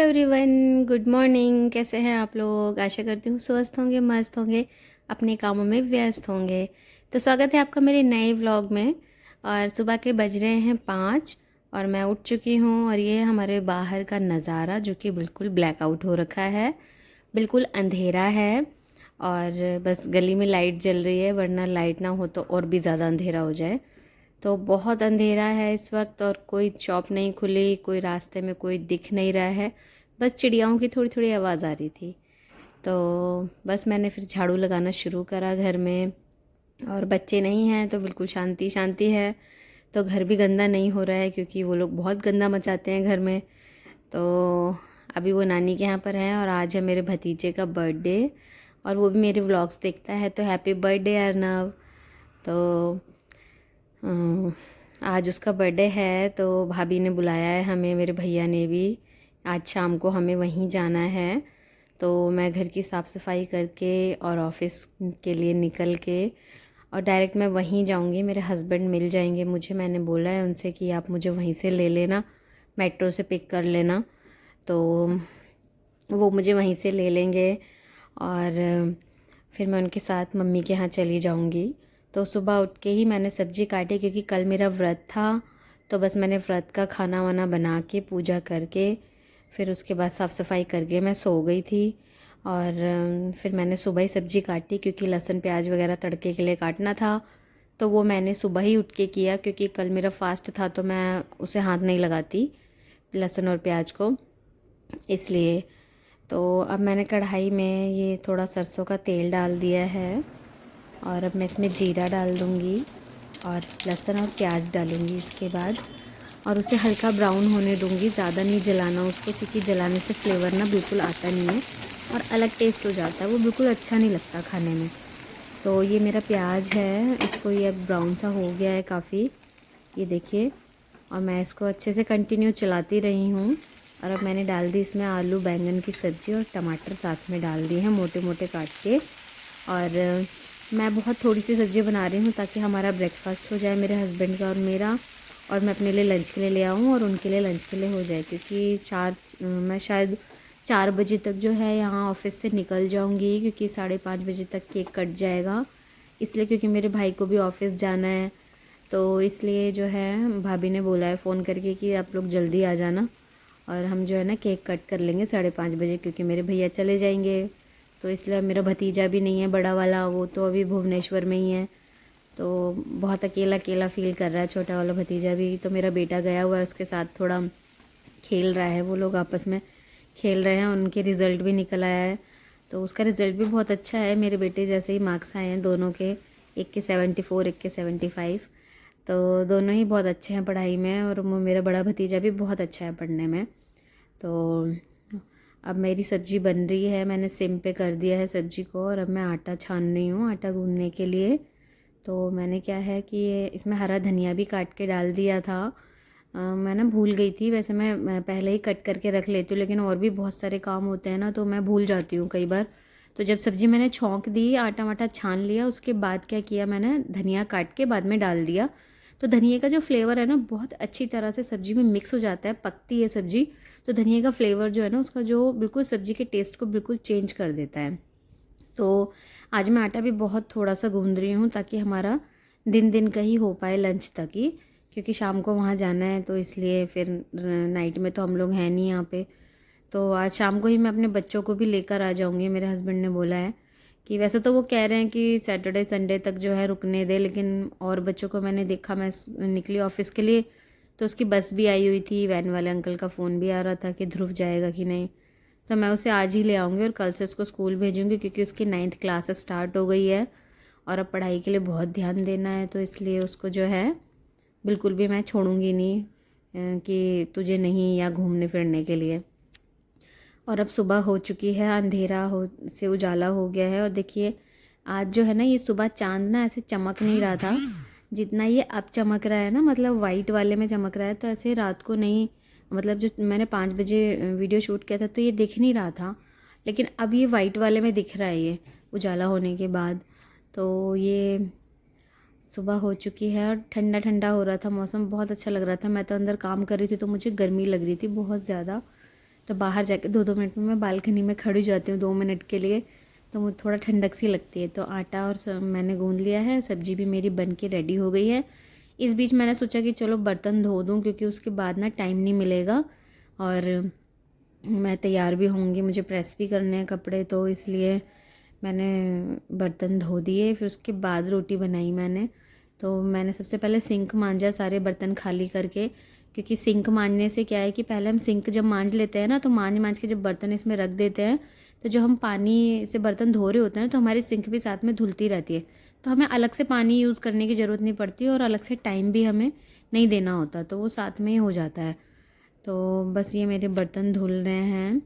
Everyone, good morning. कैसे हैं आप लोग? आशा करती हूँ स्वस्थ होंगे, मस्त होंगे, अपने कामों में व्यस्त होंगे। तो स्वागत है आपका मेरे नए व्लॉग में। और सुबह के बज रहे हैं 5 और मैं उठ चुकी हूँ। और ये हमारे बाहर का नज़ारा जो कि बिल्कुल ब्लैकआउट हो रखा है, बिल्कुल अंधेरा है। और बस गली में लाइट जल रही है, वरना लाइट ना हो तो और भी ज़्यादा अंधेरा हो जाए। तो बहुत अंधेरा है इस वक्त और कोई शॉप नहीं खुली, कोई रास्ते में कोई दिख नहीं रहा है। बस चिड़ियाओं की थोड़ी थोड़ी आवाज़ आ रही थी। तो बस मैंने फिर झाड़ू लगाना शुरू करा घर में। और बच्चे नहीं हैं तो बिल्कुल शांति शांति है। तो घर भी गंदा नहीं हो रहा है क्योंकि वो लोग बहुत गंदा मचाते हैं घर में। तो अभी वो नानी के यहाँ पर है और आज है मेरे भतीजे का बर्थडे। और वो भी मेरे व्लॉग्स देखता है, तो हैप्पी बर्थडे अर्नव। तो आज उसका बर्थडे है तो भाभी ने बुलाया है हमें, मेरे भैया ने भी। आज शाम को हमें वहीं जाना है। तो मैं घर की साफ़ सफाई करके और ऑफिस के लिए निकल के और डायरेक्ट मैं वहीं जाऊंगी। मेरे हस्बैंड मिल जाएंगे मुझे। मैंने बोला है उनसे कि आप मुझे वहीं से ले लेना, मेट्रो से पिक कर लेना। तो वो मुझे वहीं से ले लेंगे और फिर मैं उनके साथ मम्मी के यहाँ चली जाऊंगी। तो सुबह उठ के ही मैंने सब्ज़ी काटी क्योंकि कल मेरा व्रत था। तो बस मैंने व्रत का खाना वाना बना के पूजा करके फिर उसके बाद साफ़ सफाई करके मैं सो गई थी। और फिर मैंने सुबह ही सब्ज़ी काटी क्योंकि लहसुन प्याज वगैरह तड़के के लिए काटना था। तो वो मैंने सुबह ही उठ के किया क्योंकि कल मेरा फास्ट था, तो मैं उसे हाथ नहीं लगाती लहसुन और प्याज को, इसलिए। तो अब मैंने कढ़ाई में ये थोड़ा सरसों का तेल डाल दिया है और अब मैं इसमें जीरा डाल दूँगी और लहसुन और प्याज डालूँगी इसके बाद। और उसे हल्का ब्राउन होने दूँगी, ज़्यादा नहीं जलाना उसको क्योंकि जलाने से फ्लेवर ना बिल्कुल आता नहीं है और अलग टेस्ट हो जाता है, वो बिल्कुल अच्छा नहीं लगता खाने में। तो ये मेरा प्याज है, इसको ये अब ब्राउन सा हो गया है काफ़ी, ये देखिए। और मैं इसको अच्छे से कंटिन्यू चलाती रही हूँ। और अब मैंने डाल दी इसमें आलू बैंगन की सब्ज़ी और टमाटर साथ में डाल दिए हैं मोटे मोटे काट के। और मैं बहुत थोड़ी सी सब्ज़ी बना रही हूँ ताकि हमारा ब्रेकफास्ट हो जाए, मेरे हस्बैंड का और मेरा। और मैं अपने लिए लंच के लिए ले आऊँ और उनके लिए लंच के लिए हो जाए क्योंकि मैं शायद 4 बजे तक जो है यहाँ ऑफिस से निकल जाऊँगी क्योंकि 5:30 बजे तक केक कट जाएगा। इसलिए क्योंकि मेरे भाई को भी ऑफिस जाना है। तो इसलिए जो है भाभी ने बोला है फ़ोन करके कि आप लोग जल्दी आ जाना और हम जो है ना केक कट कर लेंगे 5:30 बजे क्योंकि मेरे भैया चले जाएंगे। तो इसलिए मेरा भतीजा भी नहीं है बड़ा वाला, वो तो अभी भुवनेश्वर में ही है। तो बहुत अकेला अकेला फील कर रहा है छोटा वाला भतीजा भी। तो मेरा बेटा गया हुआ है, उसके साथ थोड़ा खेल रहा है, वो लोग आपस में खेल रहे हैं। उनके रिज़ल्ट भी निकल आया है तो उसका रिज़ल्ट भी बहुत अच्छा है। मेरे बेटे जैसे ही मार्क्स आए हैं दोनों के, एक के 74 एक के 75। तो दोनों ही बहुत अच्छे हैं पढ़ाई में और मेरा बड़ा भतीजा भी बहुत अच्छा है पढ़ने में। तो अब मेरी सब्ज़ी बन रही है, मैंने सिम पे कर दिया है सब्ज़ी को और अब मैं आटा छान रही हूँ आटा गूँधने के लिए। तो मैंने क्या है कि ये इसमें हरा धनिया भी काट के डाल दिया था। मैं ना भूल गई थी, वैसे मैं पहले ही कट करके रख लेती हूँ लेकिन और भी बहुत सारे काम होते हैं ना तो मैं भूल जाती हूँ कई बार। तो जब सब्ज़ी मैंने छौंक दी, आटा वाटा छान लिया, उसके बाद क्या किया मैंने, धनिया काट के बाद में डाल दिया। तो धनिया का जो फ्लेवर है ना बहुत अच्छी तरह से सब्ज़ी में मिक्स हो जाता है, पकती है सब्ज़ी। तो धनिया का फ्लेवर जो है ना उसका जो बिल्कुल सब्ज़ी के टेस्ट को बिल्कुल चेंज कर देता है। तो आज मैं आटा भी बहुत थोड़ा सा गूंद रही हूँ ताकि हमारा दिन दिन का ही हो पाए लंच तक ही, क्योंकि शाम को वहाँ जाना है तो इसलिए फिर नाइट में तो हम लोग हैं नहीं यहाँ पे। तो आज शाम को ही मैं अपने बच्चों को भी लेकर आ जाऊँगी। मेरे हस्बैंड ने बोला है कि वैसे तो वो कह रहे हैं कि सैटरडे संडे तक जो है रुकने दे, लेकिन और बच्चों को मैंने देखा, मैं निकली ऑफिस के लिए तो उसकी बस भी आई हुई थी, वैन वाले अंकल का फ़ोन भी आ रहा था कि ध्रुव जाएगा कि नहीं। तो मैं उसे आज ही ले आऊँगी और कल से उसको स्कूल भेजूँगी क्योंकि उसकी 9th क्लास स्टार्ट हो गई है और अब पढ़ाई के लिए बहुत ध्यान देना है। तो इसलिए उसको जो है बिल्कुल भी मैं छोड़ूंगी नहीं कि तुझे नहीं, या घूमने फिरने के लिए। और अब सुबह हो चुकी है, अंधेरा हो से उजाला हो गया है। और देखिए आज जो है ना ये सुबह चांद ना ऐसे चमक नहीं रहा था जितना ये अब चमक रहा है ना, मतलब वाइट वाले में चमक रहा है। तो ऐसे रात को नहीं, मतलब जो मैंने 5 बजे वीडियो शूट किया था तो ये दिख नहीं रहा था, लेकिन अब ये वाइट वाले में दिख रहा है ये उजाला होने के बाद। तो ये सुबह हो चुकी है और ठंडा ठंडा हो रहा था मौसम, बहुत अच्छा लग रहा था। मैं तो अंदर काम कर रही थी तो मुझे गर्मी लग रही थी बहुत ज़्यादा, तो बाहर जाके 2-2 मिनट में मैं बालकनी में खड़ी हो जाती हूँ 2 मिनट के लिए, तो मुझे थोड़ा ठंडक सी लगती है। तो आटा और मैंने गूँध लिया है, सब्ज़ी भी मेरी बन के रेडी हो गई है। इस बीच मैंने सोचा कि चलो बर्तन धो दूँ, क्योंकि उसके बाद ना टाइम नहीं मिलेगा और मैं तैयार भी होंगी, मुझे प्रेस भी करने हैं कपड़े, तो इसलिए मैंने बर्तन धो दिए। फिर उसके बाद रोटी बनाई मैंने। तो मैंने सबसे पहले सिंक मांजा सारे बर्तन खाली करके, क्योंकि सिंक मांजने से क्या है कि पहले हम सिंक जब मांज लेते हैं ना, तो मांज मांज के जब बर्तन इसमें रख देते हैं, तो जो हम पानी से बर्तन धो रहे होते हैं तो हमारी सिंक भी साथ में धुलती रहती है, तो हमें अलग से पानी यूज़ करने की ज़रूरत नहीं पड़ती और अलग से टाइम भी हमें नहीं देना होता, तो वो साथ में ही हो जाता है। तो बस ये मेरे बर्तन धुल रहे हैं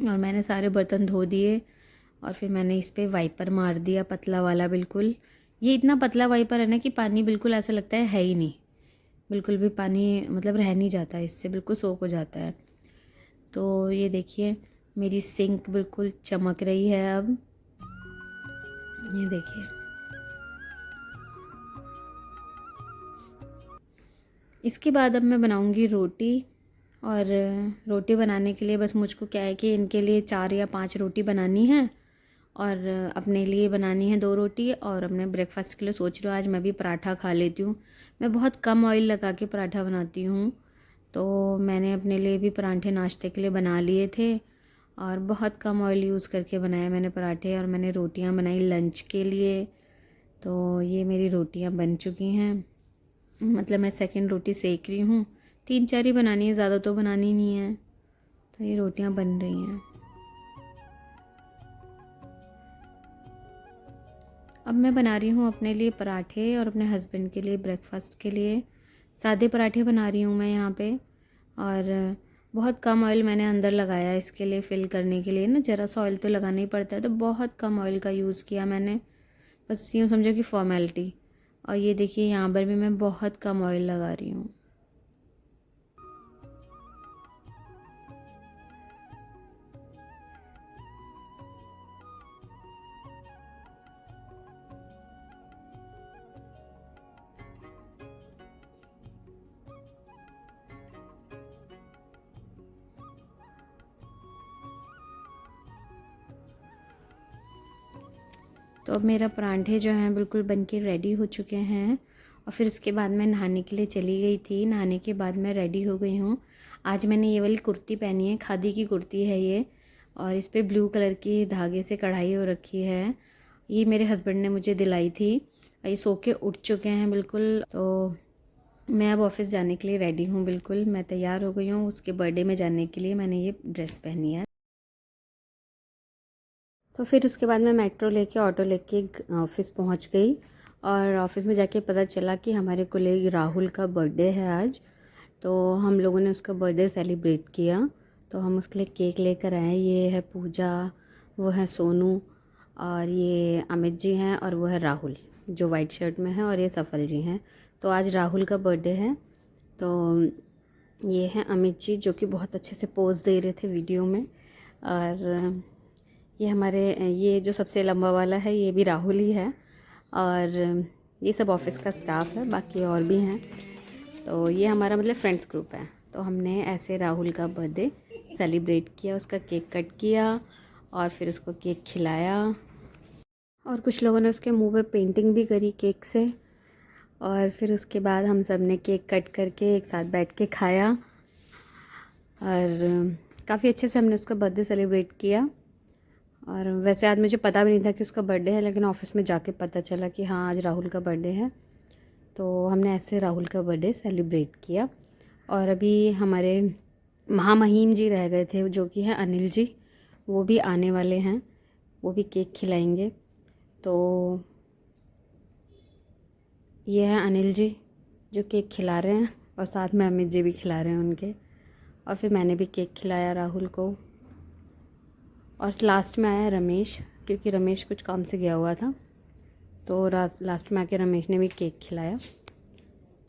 और मैंने सारे बर्तन धो दिए और फिर मैंने इस पे वाइपर मार दिया, पतला वाला बिल्कुल। ये इतना पतला वाइपर है ना कि पानी बिल्कुल ऐसा लगता है ही नहीं, बिल्कुल भी पानी मतलब रह नहीं जाता, इससे बिल्कुल सोख हो जाता है। तो ये देखिए मेरी सिंक बिल्कुल चमक रही है अब, ये देखिए। इसके बाद अब मैं बनाऊंगी रोटी, और रोटी बनाने के लिए बस मुझको क्या है कि इनके लिए 4 या 5 रोटी बनानी है और अपने लिए बनानी है 2 रोटी, और अपने ब्रेकफास्ट के लिए सोच रही हूँ आज मैं भी पराठा खा लेती हूँ। मैं बहुत कम ऑयल लगा के पराठा बनाती हूँ, तो मैंने अपने लिए भी पराठे नाश्ते के लिए बना लिए थे और बहुत कम ऑयल यूज़ करके बनाया मैंने पराठे, और मैंने रोटियाँ बनाई लंच के लिए। तो ये मेरी रोटियाँ बन चुकी हैं, मतलब मैं सेकंड रोटी सेक रही हूँ। 3-4 ही बनानी है, ज़्यादा तो बनानी नहीं है। तो ये रोटियाँ बन रही हैं। अब मैं बना रही हूँ अपने लिए पराठे और अपने हस्बैंड के लिए ब्रेकफास्ट के लिए सादे पराठे बना रही हूँ मैं यहाँ पे। और बहुत कम ऑयल मैंने अंदर लगाया इसके लिए, फिल करने के लिए ना ज़रा सा ऑयल तो लगाना ही पड़ता है, तो बहुत कम ऑयल का यूज़ किया मैंने, बस यूँ समझो कि फॉर्मेलिटी। और ये देखिए यहाँ पर भी मैं बहुत कम ऑयल लगा रही हूँ। तो अब मेरा पराठे जो हैं बिल्कुल बन के रेडी हो चुके हैं, और फिर उसके बाद मैं नहाने के लिए चली गई थी। नहाने के बाद मैं रेडी हो गई हूँ। आज मैंने ये वाली कुर्ती पहनी है, खादी की कुर्ती है ये, और इस पर ब्लू कलर की धागे से कढ़ाई हो रखी है। ये मेरे हस्बैंड ने मुझे दिलाई थी। ये सो के उठ चुके हैं बिल्कुल। तो मैं अब ऑफ़िस जाने के लिए रेडी हूँ, बिल्कुल मैं तैयार हो गई हूँ। उसके बर्थडे में जाने के लिए मैंने ये ड्रेस पहनी है। तो फिर उसके बाद मैं मेट्रो लेके ऑटो लेके ऑफ़िस पहुंच गई, और ऑफ़िस में जाके पता चला कि हमारे कोलीग राहुल का बर्थडे है आज। तो हम लोगों ने उसका बर्थडे सेलिब्रेट किया, तो हम उसके लिए केक लेकर आए। ये है पूजा, वो है सोनू, और ये अमित जी हैं, और वो है राहुल जो वाइट शर्ट में है, और ये सफल जी हैं। तो आज राहुल का बर्थडे है। तो ये हैं अमित जी जो कि बहुत अच्छे से पोज दे रहे थे वीडियो में, और ये हमारे ये जो सबसे लंबा वाला है ये भी राहुल ही है, और ये सब ऑफिस का स्टाफ है, बाकी और भी हैं। तो ये हमारा मतलब फ्रेंड्स ग्रुप है। तो हमने ऐसे राहुल का बर्थडे सेलिब्रेट किया, उसका केक कट किया और फिर उसको केक खिलाया, और कुछ लोगों ने उसके मुंह पे पेंटिंग भी करी केक से। और फिर उसके बाद हम सब ने केक कट करके एक साथ बैठ के खाया, और काफ़ी अच्छे से हमने उसका बर्थडे सेलिब्रेट किया। और वैसे आज मुझे पता भी नहीं था कि उसका बर्थडे है, लेकिन ऑफ़िस में जाके पता चला कि हाँ आज राहुल का बर्थडे है। तो हमने ऐसे राहुल का बर्थडे सेलिब्रेट किया। और अभी हमारे महामहिम जी रह गए थे जो कि हैं अनिल जी, वो भी आने वाले हैं, वो भी केक खिलाएंगे। तो ये हैं अनिल जी जो केक खिला रहे हैं, और साथ में अमित जी भी खिला रहे हैं उनके। और फिर मैंने भी केक खिलाया राहुल को। और लास्ट में आया रमेश, क्योंकि रमेश कुछ काम से गया हुआ था, तो लास्ट में आके रमेश ने भी केक खिलाया।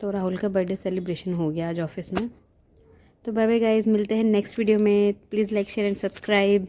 तो राहुल का बर्थडे सेलिब्रेशन हो गया आज ऑफिस में। तो बाय बाय गाइस, मिलते हैं नेक्स्ट वीडियो में। Please like share and subscribe.